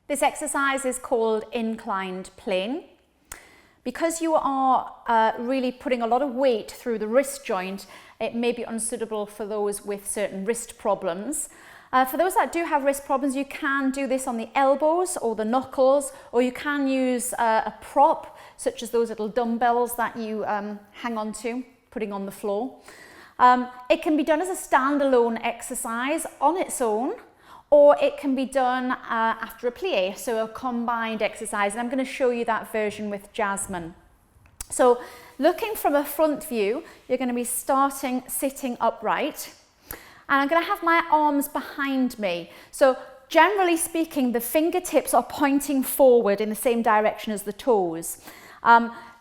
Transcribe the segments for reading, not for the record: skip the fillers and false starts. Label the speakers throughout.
Speaker 1: This exercise is called inclined plane. Because you are really putting a lot of weight through the wrist joint, it may be unsuitable for those with certain wrist problems. For those that do have wrist problems, you can do this on the elbows or the knuckles, or you can use a prop, such as those little dumbbells that you hang on to, putting on the floor. It can be done as a standalone exercise on its own, or it can be done after a plie, so a combined exercise. And I'm going to show you that version with Jasmine. So looking from a front view, you're going to be starting sitting upright. And I'm going to have my arms behind me. So generally speaking, the fingertips are pointing forward in the same direction as the toes.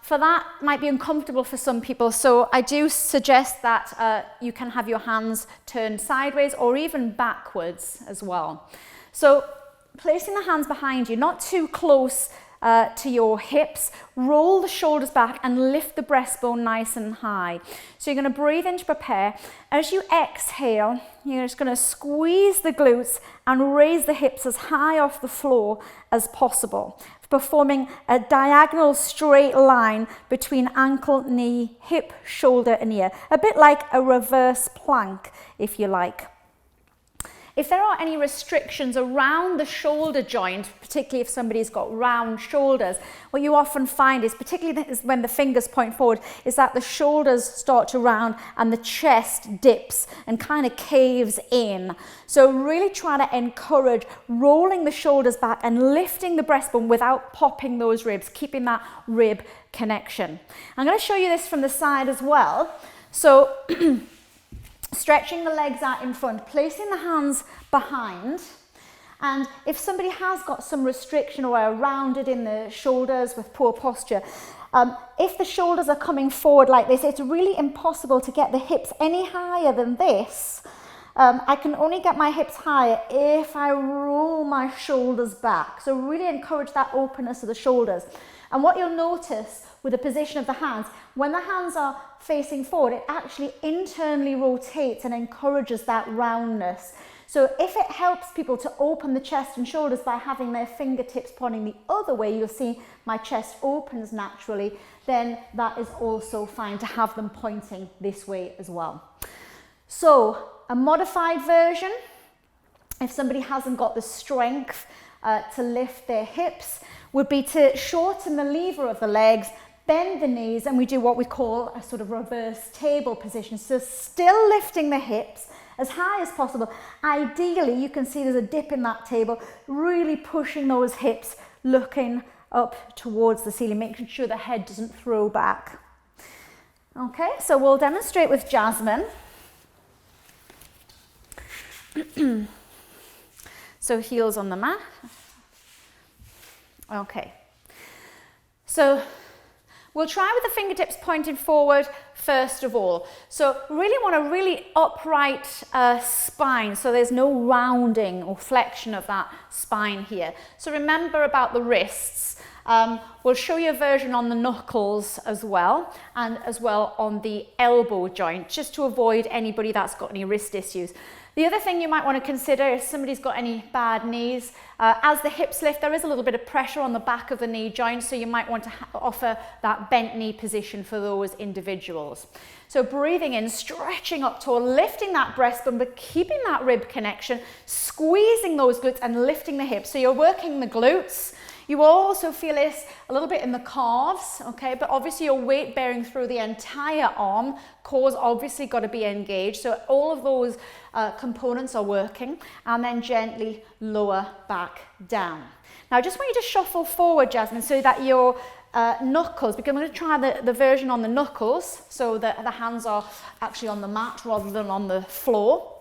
Speaker 1: For that, might be uncomfortable for some people, so I do suggest that you can have your hands turned sideways or even backwards as well. So placing the hands behind you, not too close to your hips, roll the shoulders back and lift the breastbone nice and high. So you're going to breathe in to prepare. As you exhale, you're just going to squeeze the glutes and raise the hips as high off the floor as possible, performing a diagonal straight line between ankle, knee, hip, shoulder and ear. A bit like a reverse plank, if you like. If there are any restrictions around the shoulder joint, particularly if somebody's got round shoulders, what you often find is, particularly when the fingers point forward, is that the shoulders start to round and the chest dips and kind of caves in. So really try to encourage rolling the shoulders back and lifting the breastbone without popping those ribs, keeping that rib connection. I'm going to show you this from the side as well. So stretching the legs out in front, placing the hands behind, and if somebody has got some restriction or are rounded in the shoulders with poor posture, if the shoulders are coming forward like this, it's really impossible to get the hips any higher than this. I can only get my hips higher if I roll my shoulders back. So really encourage that openness of the shoulders. And what you'll notice with the position of the hands, when the hands are facing forward, it actually internally rotates and encourages that roundness. So if it helps people to open the chest and shoulders by having their fingertips pointing the other way, you'll see my chest opens naturally, then that is also fine to have them pointing this way as well. So a modified version, if somebody hasn't got the strength to lift their hips, would be to shorten the lever of the legs, bend the knees, and we do what we call a sort of reverse table position. So still lifting the hips as high as possible. Ideally, you can see there's a dip in that table, really pushing those hips, looking up towards the ceiling, making sure the head doesn't throw back. Okay, so we'll demonstrate with Jasmine. So heels on the mat. Okay, so we'll try with the fingertips pointing forward first of all. So really want a really upright spine, so there's no rounding or flexion of that spine here. So remember about the wrists. We'll show you a version on the knuckles as well, and as well on the elbow joint, just to avoid anybody that's got any wrist issues. The other thing you might want to consider if somebody's got any bad knees, as the hips lift, there is a little bit of pressure on the back of the knee joint, so you might want to offer that bent knee position for those individuals. So breathing in, stretching up tall, lifting that breastbone, but keeping that rib connection, squeezing those glutes and lifting the hips. So you're working the glutes. You will also feel this a little bit in the calves, okay? But obviously your weight bearing through the entire arm, core's obviously got to be engaged. So all of those components are working, and then gently lower back down. Now I just want you to shuffle forward, Jasmine, so that your knuckles, because I'm going to try the version on the knuckles, so that the hands are actually on the mat rather than on the floor.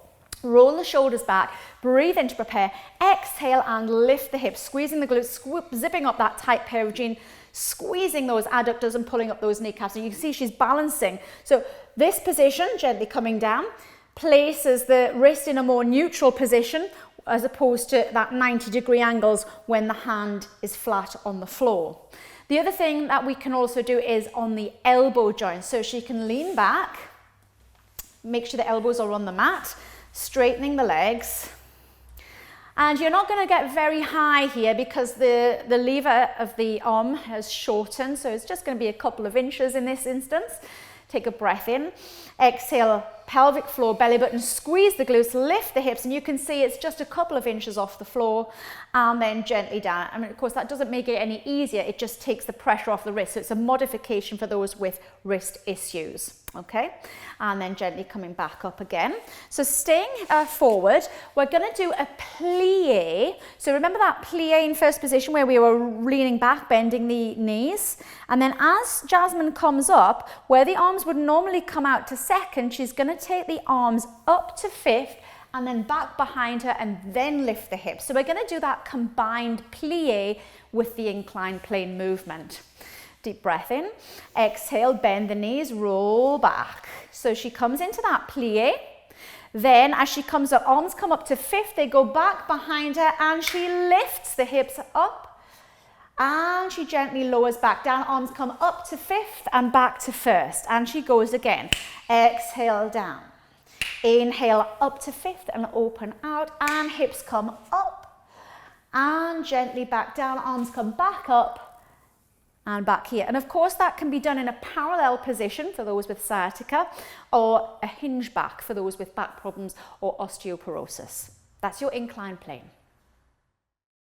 Speaker 1: Roll the shoulders back, breathe in to prepare, exhale and lift the hips, squeezing the glutes, zipping up that tight pair of jeans, squeezing those adductors and pulling up those kneecaps. And you can see she's balancing. So this position, gently coming down, places the wrist in a more neutral position as opposed to that 90-degree angles when the hand is flat on the floor. The other thing that we can also do is on the elbow joint. So she can lean back, make sure the elbows are on the mat, straightening the legs, And you're not going to get very high here because the lever of the arm has shortened, so it's just going to be a couple of inches in this instance. Take a breath in, exhale, pelvic floor, belly button, squeeze the glutes, lift the hips, and you can see it's just a couple of inches off the floor, and then gently down. I mean, of course, that doesn't make it any easier, it just takes the pressure off the wrist, so it's a modification for those with wrist issues, okay? And then gently coming back up again. So staying forward, we're gonna do a plie. So remember that plie in first position where we were leaning back, bending the knees? And then as Jasmine comes up, where the arms would normally come out to second, she's gonna take the arms up to fifth and then back behind her and then lift the hips. So we're gonna do that combined plie with the inclined plane movement. Deep breath in, exhale, bend the knees, roll back. So she comes into that plie. Then as she comes up, arms come up to fifth, they go back behind her and she lifts the hips up and she gently lowers back down. Arms come up to fifth and back to first, and she goes again. Exhale down. Inhale up to fifth and open out, and hips come up and gently back down. Arms come back up and back here. And of course that can be done in a parallel position for those with sciatica, or a hinge back for those with back problems or osteoporosis. That's your inclined plane.